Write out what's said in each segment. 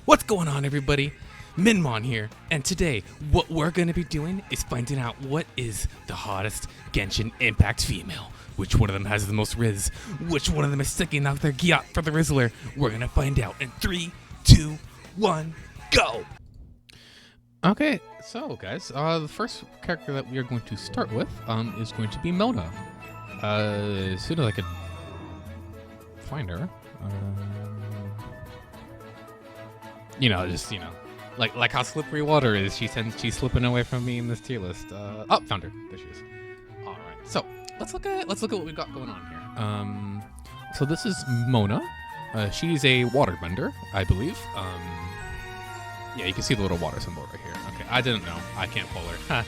What's going on, everybody? Minmon here, and today what we're going to be doing is finding out what is the hottest Genshin Impact female. Which one of them has the most Riz? Which one of them is sticking out their Gyat for the Rizzler? We're going to find out in 3, 2, 1, go! Okay, so guys, the first character that we are going to start with is going to be Mona. As soon as I could find her. Like how slippery water is. She's slipping away from me in this tier list. Oh, found her. There she is. All right. So let's look at what we've got going on here. So this is Mona. She's a waterbender, I believe. Yeah, you can see the little water symbol right here. Okay, I didn't know. I can't pull her.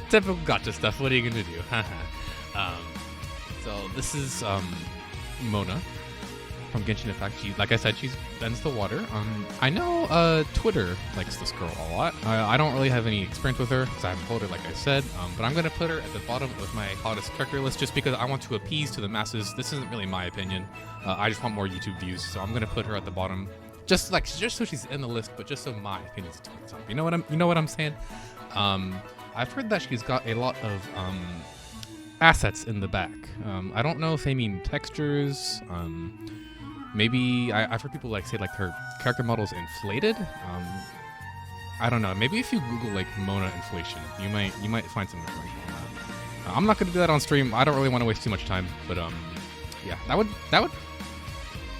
Typical gotcha stuff. What are you gonna do? So this is Mona from Genshin Impact. Like I said, she bends the water. I know Twitter likes this girl a lot. I don't really have any experience with her because I haven't played her, like I said. But I'm going to put her at the bottom of my hottest character list just because I want to appease to the masses. This isn't really my opinion. I just want more YouTube views, so I'm going to put her at the bottom, just so she's in the list, but just so my opinion's to the top. You know what I'm saying? I've heard that she's got a lot of assets in the back. I don't know if they mean textures. Maybe I've heard people say her character model's inflated. I don't know. Maybe if you Google Mona inflation, you might find some information on that. I'm not gonna do that on stream. I don't really want to waste too much time. But yeah, that would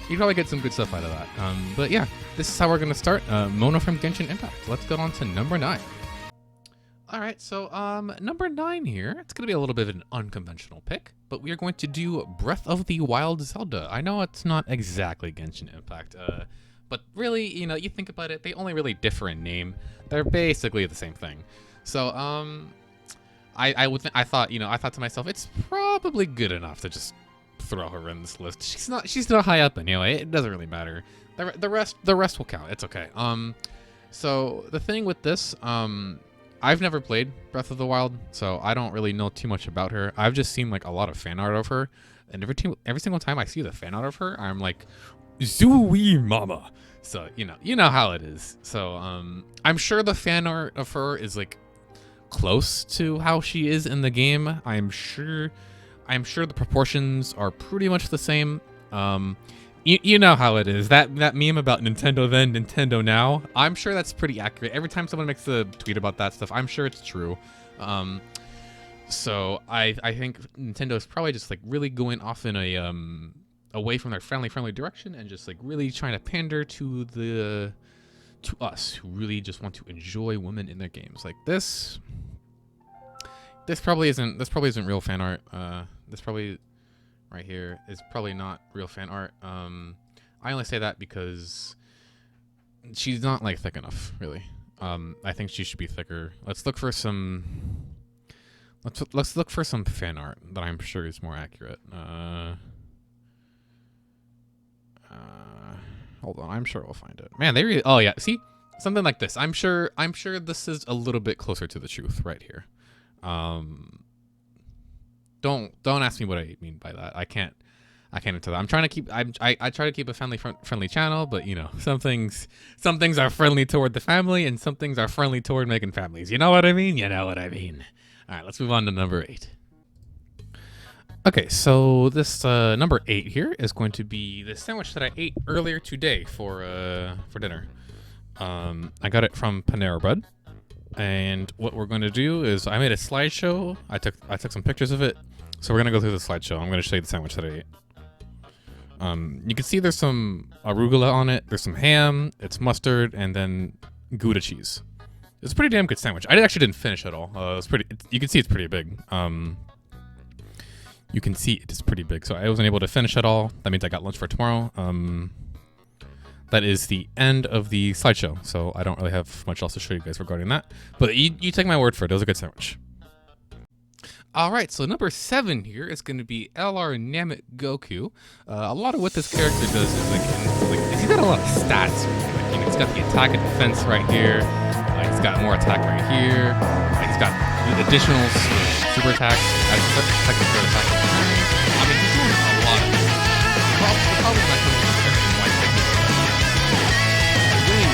you'd probably get some good stuff out of that. But yeah, this is how we're gonna start. Mona from Genshin Impact. Let's go on to number 9. All right, so number 9 here, it's going to be a little bit of an unconventional pick, but we are going to do Breath of the Wild Zelda. I know it's not exactly Genshin Impact, but really, you think about it, they only really differ in name. They're basically the same thing. So I thought to myself, it's probably good enough to just throw her in this list. She's not high up anyway. It doesn't really matter. The rest will count. It's okay. So the thing with this, I've never played Breath of the Wild, so I don't really know too much about her. I've just seen a lot of fan art of her, and every single time I see the fan art of her, I'm like, Zooey mama. So you know how it is. So I'm sure the fan art of her is close to how she is in the game. I'm sure the proportions are pretty much the same. You know how it is. That meme about Nintendo then, Nintendo now, I'm sure that's pretty accurate. Every time someone makes a tweet about that stuff, I'm sure it's true. So I think Nintendo is probably just really going off in a away from their friendly direction and just really trying to pander to us who really just want to enjoy women in their games. This probably isn't real fan art. This probably right here is probably not real fan art. I only say that because she's not thick enough, really. I think she should be thicker. Let's look for some fan art that I'm sure is more accurate. Hold on, I'm sure we'll find it. Man, they really, oh yeah, see? Something like this. I'm sure this is a little bit closer to the truth right here. Don't ask me what I mean by that. I can't answer that. I'm trying to keep. I try to keep a friendly channel, but some things are friendly toward the family, and some things are friendly toward making families. You know what I mean? You know what I mean. All right, let's move on to number 8. Okay, so this number 8 here is going to be the sandwich that I ate earlier today for dinner. I got it from Panera Bread. And what we're going to do is I made a slideshow. I took some pictures of it. So we're going to go through the slideshow. I'm going to show you the sandwich that I ate. You can see there's some arugula on it. There's some ham. It's mustard. And then Gouda cheese. It's a pretty damn good sandwich. I actually didn't finish it all. You can see it's pretty big. You can see it is pretty big. So I wasn't able to finish it all. That means I got lunch for tomorrow. That is the end of the slideshow, so I don't really have much else to show you guys regarding that. But you take my word for it. It was a good sandwich. All right, so number 7 here is going to be LR Namit Goku. A lot of what this character does is he's got a lot of stats. He's got the attack and defense right here. He's got more attack right here. He's got additional super attacks. Second, third attack. I mean, he's doing a lot of this. The problem is that really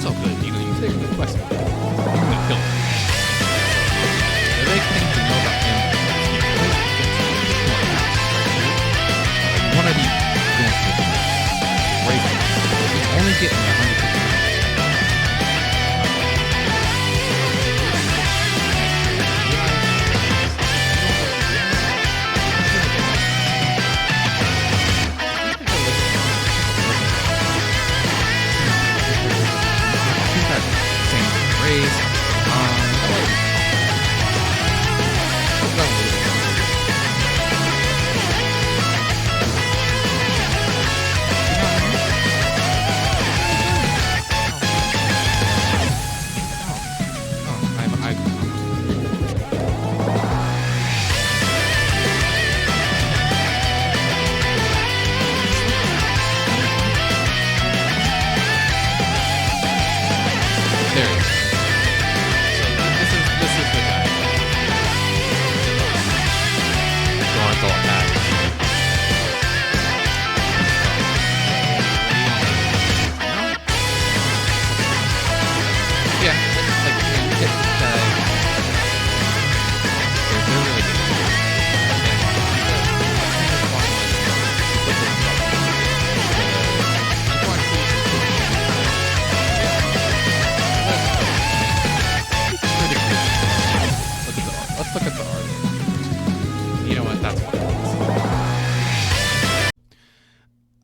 also good. You know, you take the quest, you can kill him. The big thing to know about him is he plays against more maps, right? One of these going to be crazy. He's only getting 150 points.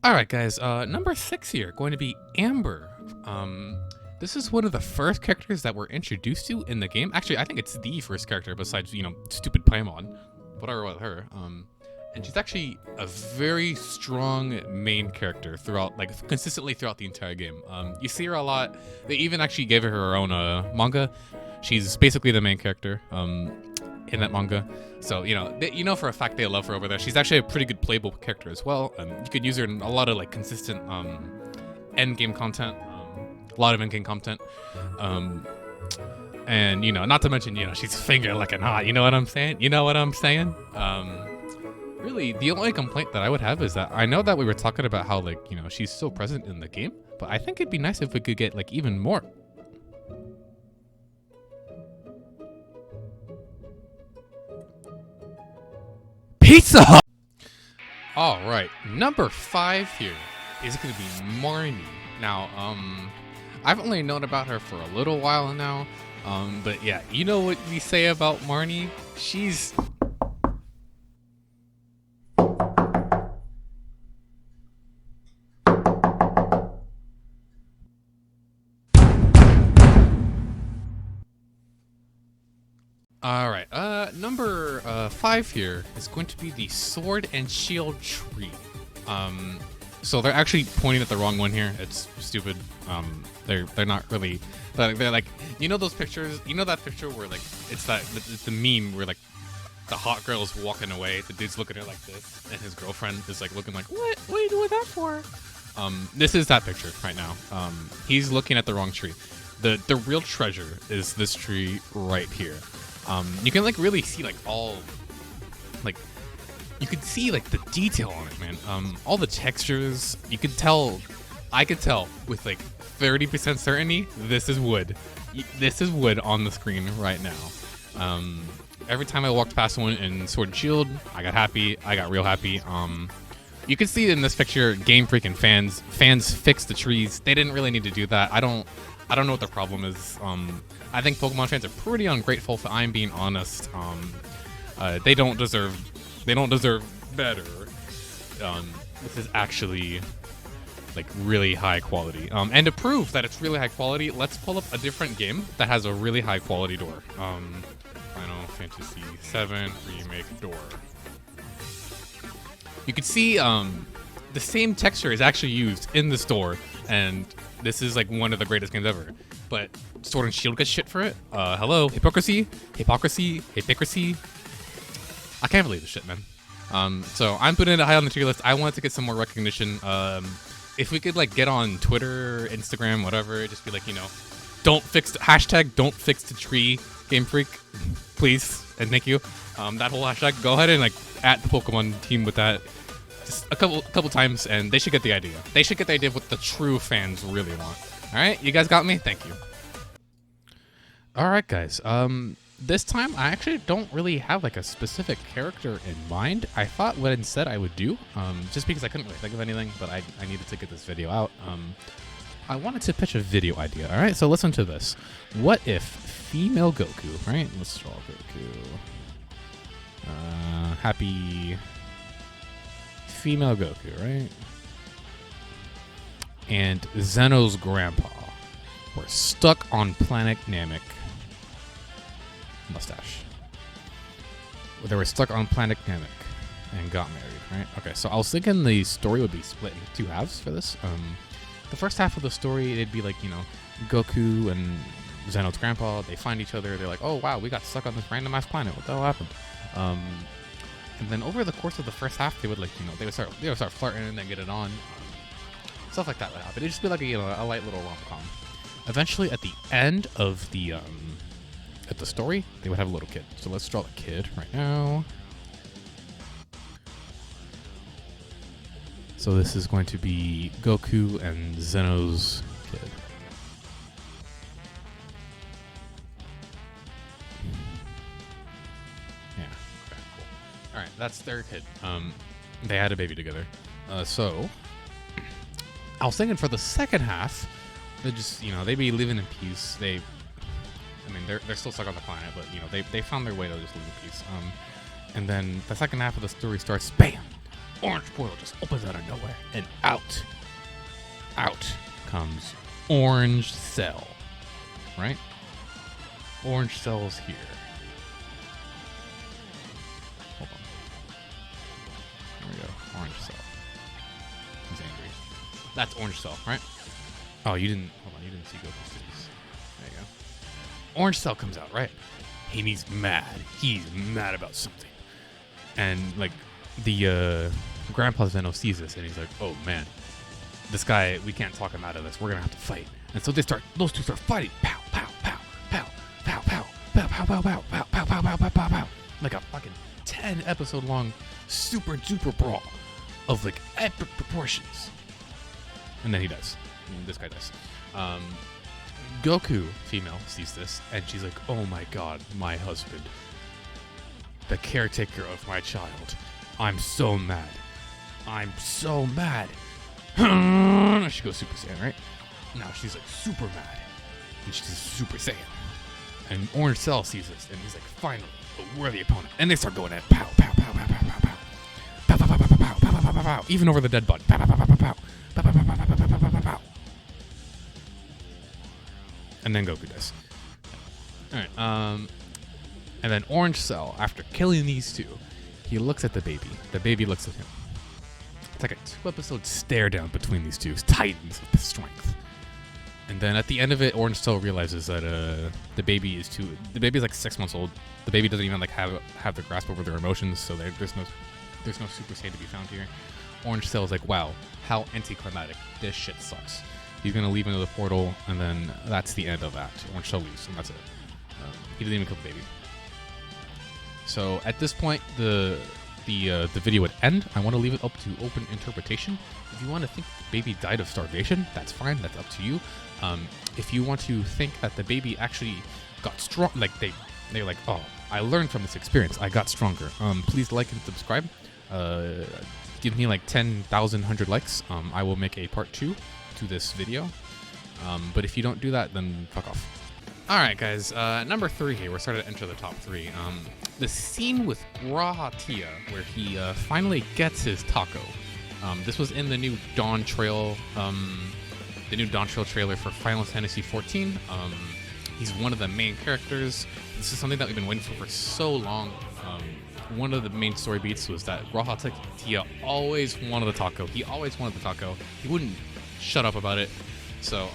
Alright guys, number 6 here, going to be Amber. This is one of the first characters that we're introduced to in the game. Actually, I think it's the first character besides, you know, stupid Paimon. Whatever with her. And she's actually a very strong main character throughout, like, consistently throughout the entire game. You see her a lot. They even actually gave her own manga. She's basically the main character in that manga. So, you know for a fact they love her over there. She's actually a pretty good playable character as well. You could use her in a lot of, like, consistent end game content. A lot of in-game content. And, you know, not to mention, you know, she's finger licking hot. You know what I'm saying? Really, the only complaint that I would have is that I know that we were talking about how, like, you know, she's so present in the game, but I think it'd be nice if we could get, like, even more. Pizza Hut! Alright, number 5 here is going to be Marnie. Now, I've only known about her for a little while now, but yeah, you know what we say about Marnie? She's... Alright, number 5 here is going to be the Sword and Shield tree. So they're actually pointing at the wrong one here. It's stupid. They're not really. They're like, you know those pictures. You know that picture where like it's the meme where like the hot girl is walking away. The dude's looking at her like this, and his girlfriend is like looking like, what? What are you doing that for? This is that picture right now. He's looking at the wrong tree. The real treasure is this tree right here. You can like really see like all like. You could see like the detail on it, man. All the textures, you could tell, I could tell with like 30% certainty, this is wood. This is wood on the screen right now. Every time I walked past one in Sword and Shield, I got happy, I got real happy. You can see in this picture, Game Freak and fans fixed the trees. They didn't really need to do that. I don't know what the problem is. I think Pokemon fans are pretty ungrateful, if I'm being honest. They don't deserve better. This is actually like really high quality. And to prove that it's really high quality, let's pull up a different game that has a really high quality door. Final Fantasy VII Remake door. You can see the same texture is actually used in the store, and this is like one of the greatest games ever. But Sword and Shield gets shit for it. Hello, hypocrisy. I can't believe this shit, man. So I'm putting it high on the tier list. I wanted to get some more recognition. If we could like get on Twitter, Instagram, whatever, just be like, you know, don't fix the tree, Game Freak, please and thank you. That whole hashtag, go ahead and like at the Pokemon team with that just a couple times, and they should get the idea. They should get the idea of what the true fans really want. All right, you guys got me? Thank you. All right, guys. This time I actually don't really have like a specific character in mind. I thought what instead I would do, just because I couldn't really think of anything, but I needed to get this video out. I wanted to pitch a video idea. All right, so listen to this. What if female Goku, right? Let's draw Goku. Happy female Goku, right? And Zeno's grandpa were stuck on planet Namek. Mustache. They were stuck on planet Namek and got married, right? Okay, so I was thinking the story would be split into two halves for this. The first half of the story, it'd be like, you know, Goku and Zeno's grandpa, they find each other, they're like, oh wow, we got stuck on this random ass planet, what the hell happened? And then over the course of the first half, they would like, you know, they would start flirting and then get it on. Stuff like that would happen. It'd just be like a, you know, a light little rom-com. Eventually, at the end of the at the story, they would have a little kid. So let's draw the kid right now. So this is going to be Goku and Zeno's kid. Yeah. Okay. Cool. All right. That's their kid. They had a baby together. So I was thinking for the second half, they just, you know, they'd be living in peace. I mean, they're still stuck on the planet, but you know, they found their way to just live in peace. And then the second half of the story starts. Bam! Orange portal just opens out of nowhere, and out comes Orange Cell, right? Orange Cell's here. Hold on. There we go. Orange Cell. He's angry. That's Orange Cell, right? Oh, you didn't. Hold on. You didn't see Goku's face. There you go. Orange Cell comes out, right? And he's mad. He's mad about something. And like the Grandpa Zeno sees this, and he's like, "Oh man, this guy. We can't talk him out of this. We're gonna have to fight." And so those two start fighting. Pow, pow, pow, pow, pow, pow, pow, pow, pow, pow, pow, pow, pow, pow, pow, pow, pow. Like a fucking 10-episode long super duper brawl of like epic proportions. And then he dies. This guy dies. Goku, female, sees this, and she's like, "Oh my god, my husband. The caretaker of my child. I'm so mad. I'm so mad." She goes Super Saiyan, right? Now she's like super mad. And she's Super Saiyan. And Orange Cell sees this, and he's like, finally, a worthy opponent. And they start going at pow, pow, pow, pow, pow, pow, pow. Pow, pow, pow, pow, pow, pow, pow, pow, pow. Even over the dead body. Pow, pow, pow, pow, pow, pow. Pow, pow, pow, pow, pow, pow, pow, pow, pow. And then Goku dies. Alright, and then Orange Cell, after killing these two, he looks at the baby. The baby looks at him. It's like a 2-episode stare down between these two titans of strength. And then at the end of it, Orange Cell realizes that the baby is like 6 months old. The baby doesn't even like have the grasp over their emotions, so there's no Super Saiyan to be found here. Orange Cell is like, wow, how anticlimactic. This shit sucks. He's gonna leave into the portal, and then that's the end of that. Orange Cell leaves, and that's it. He didn't even kill the baby. So at this point, the video would end. I want to leave it up to open interpretation. If you want to think the baby died of starvation, that's fine. That's up to you. If you want to think that the baby actually got strong, like they're like, oh, I learned from this experience. I got stronger. Please like and subscribe. Give me like 10,100 likes. I will make a part 2 to this video. But if you don't do that, then fuck off. All right, guys. Number 3 here. We're starting to enter the top 3. The scene with Rahatia, where he finally gets his taco. This was in the new Dawn Trail, trailer for Final Fantasy XIV. He's one of the main characters. This is something that we've been waiting for so long. One of the main story beats was that Rahatia always wanted the taco. He always wanted the taco. He wouldn't shut up about it. So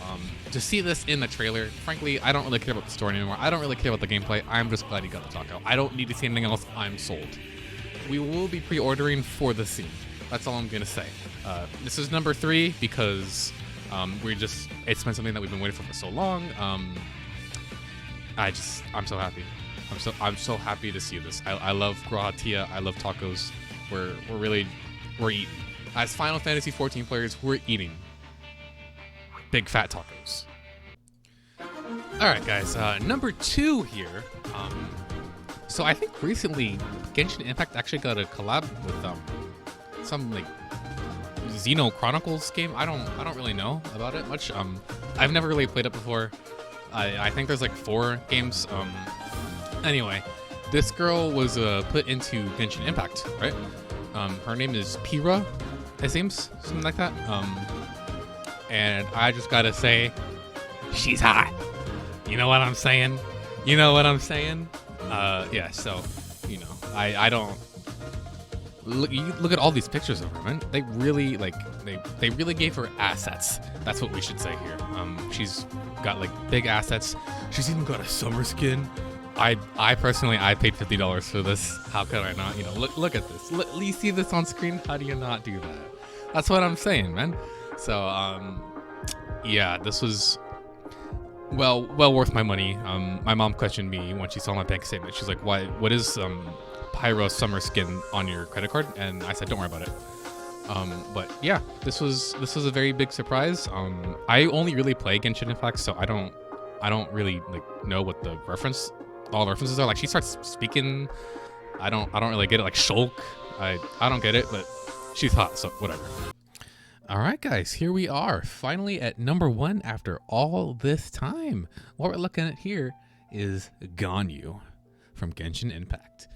to see this in the trailer, frankly, I don't really care about the story anymore. I don't really care about the gameplay. I'm just glad he got the taco. I don't need to see anything else. I'm sold. We will be pre-ordering for the scene. That's all I'm going to say. This is number 3 because it's been something that we've been waiting for so long. I'm so happy. I'm so happy to see this. I love Rahatia. I love tacos. We're eating. As Final Fantasy XIV players, we're eating big fat tacos. All right, guys. Number 2 here. So I think recently Genshin Impact actually got a collab with some like Zeno Chronicles game. I don't really know about it much. I've never really played it before. I think there's like 4 games. Anyway, this girl was put into Genshin Impact, right? Her name is Pira, it seems, something like that. And I just gotta say, she's hot. You know what I'm saying? You know what I'm saying? Yeah. So, you know, I don't. You look at all these pictures of her, man. They really they really gave her assets. That's what we should say here. She's got like big assets. She's even got a summer skin. I personally paid $50 for this. How could I not? You know, look at this. You see this on screen? How do you not do that? That's what I'm saying, man. So yeah, this was well worth my money. My mom questioned me when she saw my bank statement. She's like, "Why? What is Pyro summer skin on your credit card?" And I said, "Don't worry about it." But yeah, this was a very big surprise. I only really play Genshin Impact, so I don't really like know what all the references are. Like she starts speaking, I don't really get it. Like Shulk, I don't get it, but she's hot, so whatever. All right, guys, here we are, finally at number 1 after all this time. What we're looking at here is Ganyu from Genshin Impact.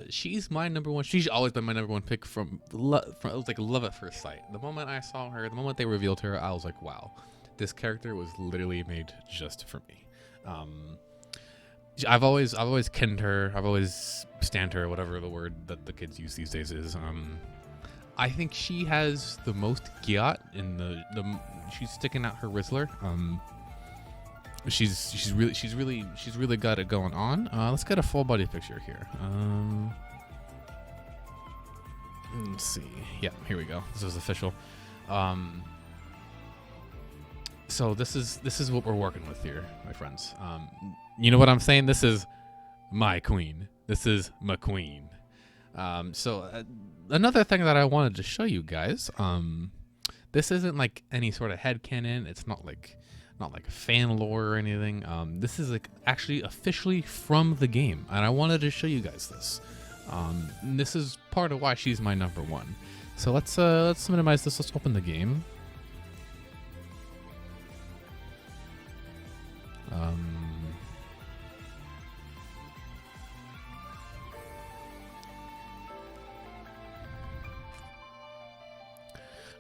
She's my number 1. She's always been my number 1 pick it was like love at first sight. The moment I saw her, the moment they revealed her, I was like, wow, this character was literally made just for me. I've always kenned her. I've always stand her, whatever the word that the kids use these days is. I think she has the most gyat in the she's sticking out her Rizzler. She's really got it going on. Let's get a full body picture here. Let's see. Yeah, here we go. This is official. So this is what we're working with here, my friends. You know what I'm saying? This is my queen. This is my queen. Another thing that I wanted to show you guys. This isn't like any sort of headcanon. It's not like fan lore or anything. This is like actually officially from the game, and I wanted to show you guys this. This is part of why she's my number 1. So let's minimize this. Let's open the game.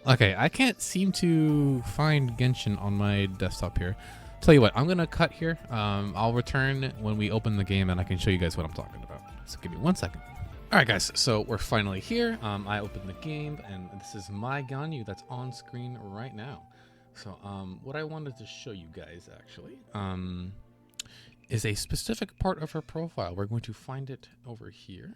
Okay, I can't seem to find Genshin on my desktop here. Tell you what, I'm gonna cut here. I'll return when we open the game and I can show you guys what I'm talking about. So give me 1 second. All right, guys, so we're finally here. I opened the game and this is my Ganyu that's on screen right now. So what I wanted to show you guys actually is a specific part of her profile. We're going to find it over here.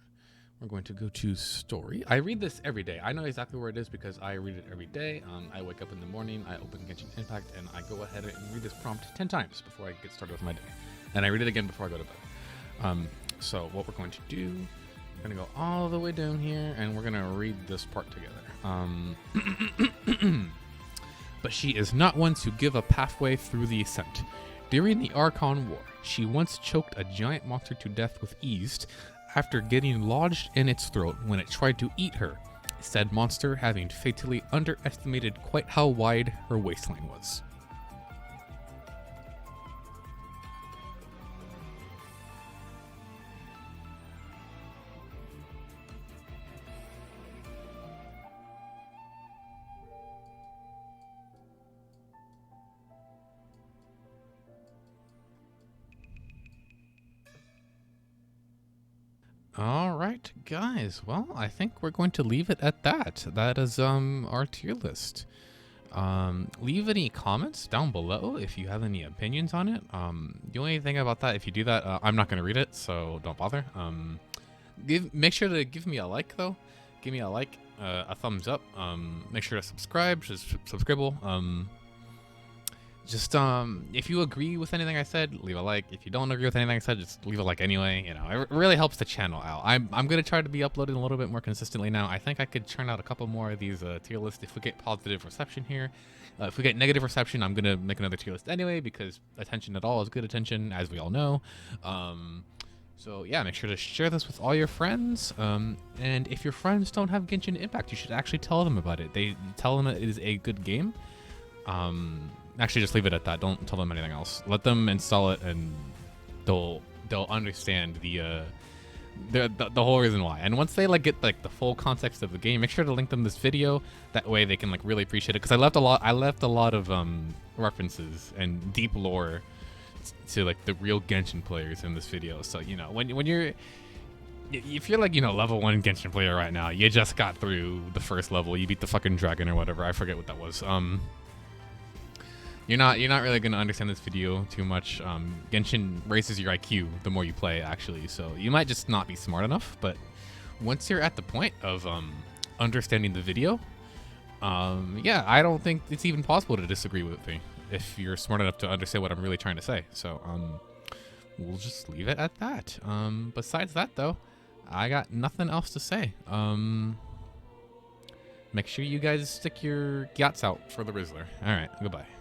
We're going to go to story. I read this every day. I know exactly where it is because I read it every day. I wake up in the morning, I open Genshin Impact, and I go ahead and read this prompt 10 times before I get started with my day. And I read it again before I go to bed. So what we're going to do, we're going to go all the way down here, and we're going to read this part together. But she is not one to give a pathway through the ascent. During the Archon War, she once choked a giant monster to death with ease, after getting lodged in its throat when it tried to eat her, said monster having fatally underestimated quite how wide her waistline was. All right, guys. Well, I think we're going to leave it at that. That is our tier list. Leave any comments down below if you have any opinions on it. The only thing about that, if you do that, I'm not going to read it, so don't bother. Make sure to give me a like though. Give me a like, a thumbs up. Make sure to subscribe. Just subscribe. just if you agree with anything I said, leave a like. If you don't agree with anything I said, just leave a like anyway. You know, it really helps the channel out. I'm gonna try to be uploading a little bit more consistently now. I think I could churn out a couple more of these tier lists if we get positive reception here. If we get negative reception, I'm gonna make another tier list anyway, because attention at all is good attention, as we all know. So yeah, make sure to share this with all your friends. And if your friends don't have Genshin Impact, you should actually tell them about it. Tell them it is a good game. Actually, just leave it at that. Don't tell them anything else. Let them install it, and they'll understand the whole reason why. And once they like get like the full context of the game, make sure to link them this video. That way they can like really appreciate it. Because I left a lot of references and deep lore to like the real Genshin players in this video. So you know, when you're, if you're like, you know, level 1 Genshin player right now, you just got through the first level, you beat the fucking dragon or whatever, I forget what that was. You're not really gonna understand this video too much. Genshin raises your IQ the more you play, actually. So you might just not be smart enough, but once you're at the point of understanding the video, yeah, I don't think it's even possible to disagree with me if you're smart enough to understand what I'm really trying to say. So we'll just leave it at that. Besides that, though, I got nothing else to say. Make sure you guys stick your gyats out for the Rizzler. All right, goodbye.